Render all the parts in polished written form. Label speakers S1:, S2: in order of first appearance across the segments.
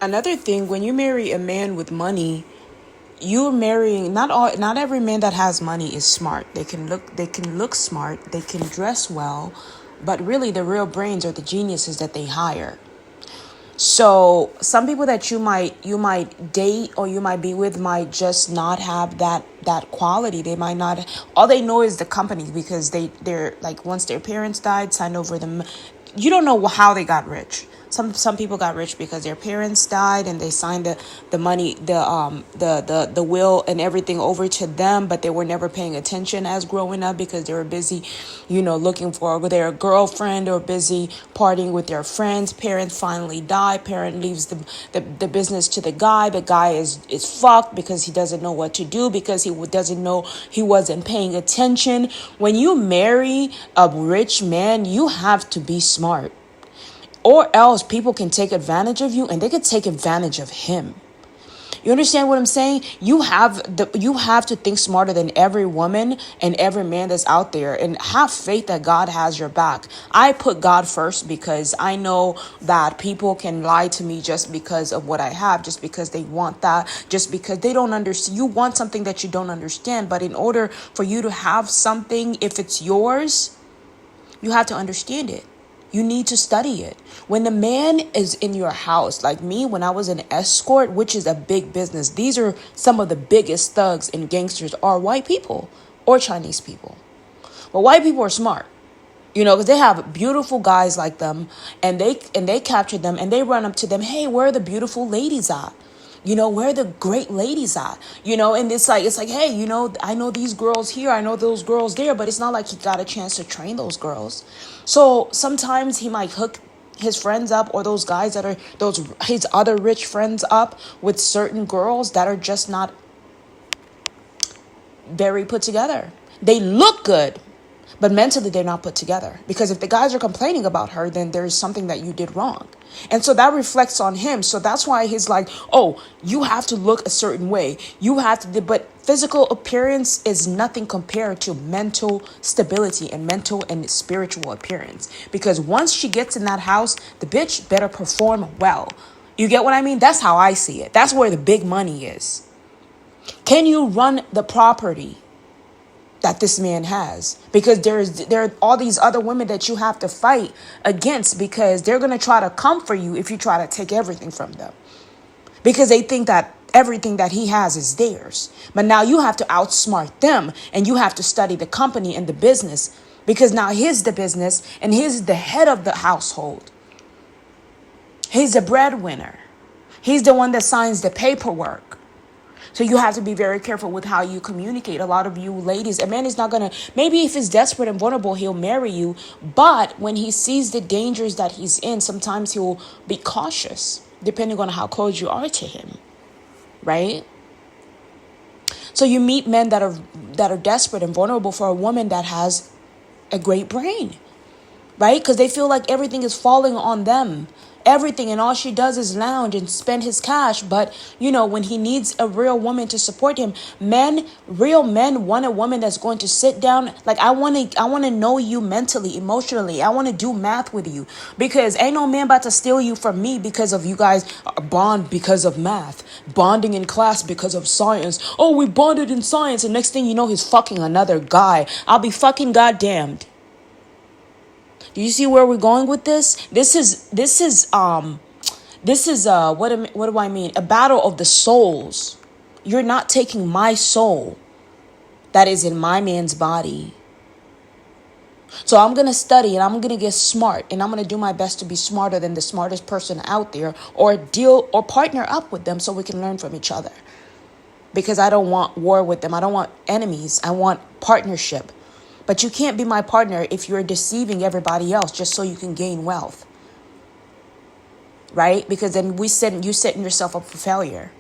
S1: Another thing, when you marry a man with money, you're marrying not every man that has money is smart. They can look smart, they can dress well, but really the real brains are the geniuses that they hire. So some people that you might date or you might be with might just not have that quality. They might not. All they know is the company because they're like, once their parents died, signed over them. You don't know how they got rich. Some people got rich because their parents died and they signed the money, the will and everything over to them, but they were never paying attention as growing up because they were busy, looking for their girlfriend or busy partying with their friends. Parents finally die. Parent leaves the business to the guy. The guy is fucked because he doesn't know what to do, because he doesn't know, he wasn't paying attention. When you marry a rich man, you have to be smart, or else people can take advantage of you and they could take advantage of him. You understand what I'm saying? You have to think smarter than every woman and every man that's out there, and have faith that God has your back. I put God first because I know that people can lie to me just because of what I have, just because they want that, just because they don't understand. You want something that you don't understand, but in order for you to have something, if it's yours, you have to understand it. You need to study it. When the man is in your house, like me, when I was an escort, which is a big business, these are some of the biggest thugs and gangsters are white people or Chinese people. But white people are smart, because they have beautiful guys like them, and they capture them and they run up to them. Hey, where are the beautiful ladies at? Where are the great ladies at? And it's like, hey, I know these girls here, I know those girls there, but it's not like he got a chance to train those girls. So sometimes he might hook his friends up, or those guys that are his other rich friends up with certain girls that are just not very put together. They look good, but mentally they're not put together. Because if the guys are complaining about her, then there's something that you did wrong. And so that reflects on him. So that's why he's like, oh, you have to look a certain way. You have to, but physical appearance is nothing compared to mental stability and mental and spiritual appearance. Because once she gets in that house, the bitch better perform well. You get what I mean? That's how I see it. That's where the big money is. Can you run the property that this man has? Because there are all these other women that you have to fight against, because they're going to try to come for you if you try to take everything from them, because they think that everything that he has is theirs. But now you have to outsmart them, and you have to study the company and the business, because now he's the business and he's the head of the household. He's the breadwinner. He's the one that signs the paperwork. So you have to be very careful with how you communicate. A lot of you ladies, a man is not going to, maybe if he's desperate and vulnerable, he'll marry you. But when he sees the dangers that he's in, sometimes he'll be cautious, depending on how close you are to him. Right? So you meet men that are desperate and vulnerable for a woman that has a great brain. Right? Because they feel like everything is falling on them. Everything, and all she does is lounge and spend his cash. But when he needs a real woman to support him, real men want a woman that's going to sit down. Like, I want to know you mentally, emotionally. I want to do math with you, because ain't no man about to steal you from me because of you guys bond because of math, bonding in class because of science. Oh, we bonded in science, and next thing you know, he's fucking another guy. I'll be fucking goddamned. Do you see where we're going with this? This is what do I mean? A battle of the souls. You're not taking my soul that is in my man's body. So I'm going to study and I'm going to get smart, and I'm going to do my best to be smarter than the smartest person out there, or deal or partner up with them so we can learn from each other. Because I don't want war with them. I don't want enemies. I want partnership. But you can't be my partner if you're deceiving everybody else just so you can gain wealth. Right? Because then you're setting yourself up for failure.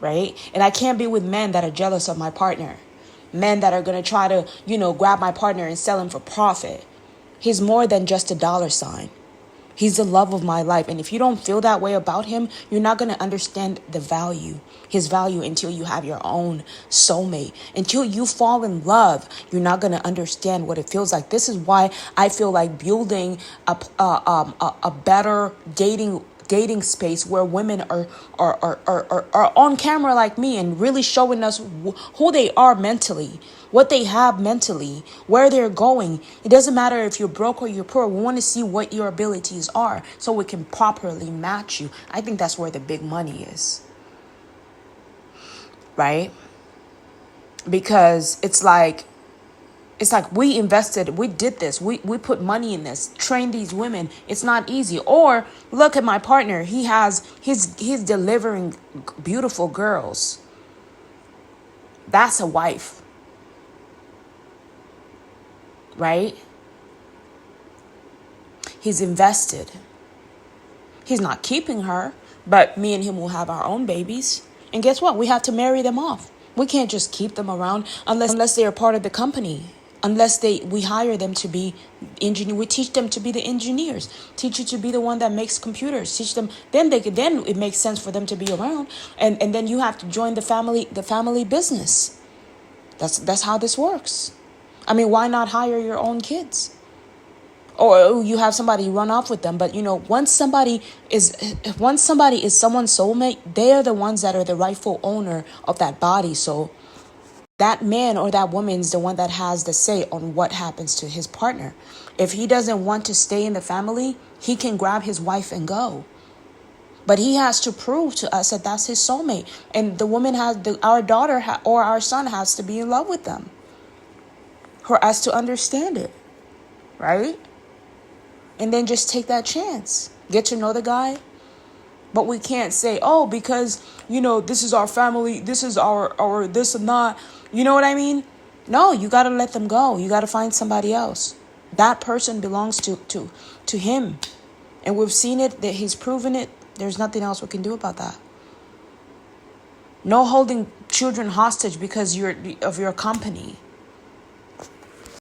S1: Right? And I can't be with men that are jealous of my partner. Men that are going to try to, grab my partner and sell him for profit. He's more than just a dollar sign. He's the love of my life. And if you don't feel that way about him, you're not going to understand his value until you have your own soulmate. Until you fall in love, you're not going to understand what it feels like. This is why I feel like building a better dating dating space where women are on camera like me and really showing us who they are mentally, what they have mentally, where they're going. It doesn't matter if you're broke or you're poor. We want to see what your abilities are so we can properly match you. I think that's where the big money is, right? Because it's like we invested, we did this, we put money in this, train these women. It's not easy. Or look at my partner, he's delivering beautiful girls. That's a wife, right? He's invested. He's not keeping her, but me and him will have our own babies. And guess what? We have to marry them off. We can't just keep them around unless they are part of the company. Unless we hire them to be engineer, we teach them to be the engineers. Teach you to be the one that makes computers. Teach them. Then it makes sense for them to be around. And then you have to join the family business. That's how this works. I mean, why not hire your own kids? Or you have somebody run off with them. But once somebody is someone's soulmate, they are the ones that are the rightful owner of that body. So that man or that woman is the one that has the say on what happens to his partner. If he doesn't want to stay in the family, he can grab his wife and go. But he has to prove to us that that's his soulmate. And the woman our daughter or our son has to be in love with them for us to understand it, right? And then just take that chance. Get to know the guy. But we can't say, oh, because, this is our family, this is our this and that. You know what I mean? No, you got to let them go. You got to find somebody else. That person belongs to him. And we've seen it, that he's proven it. There's nothing else we can do about that. No holding children hostage because of your company.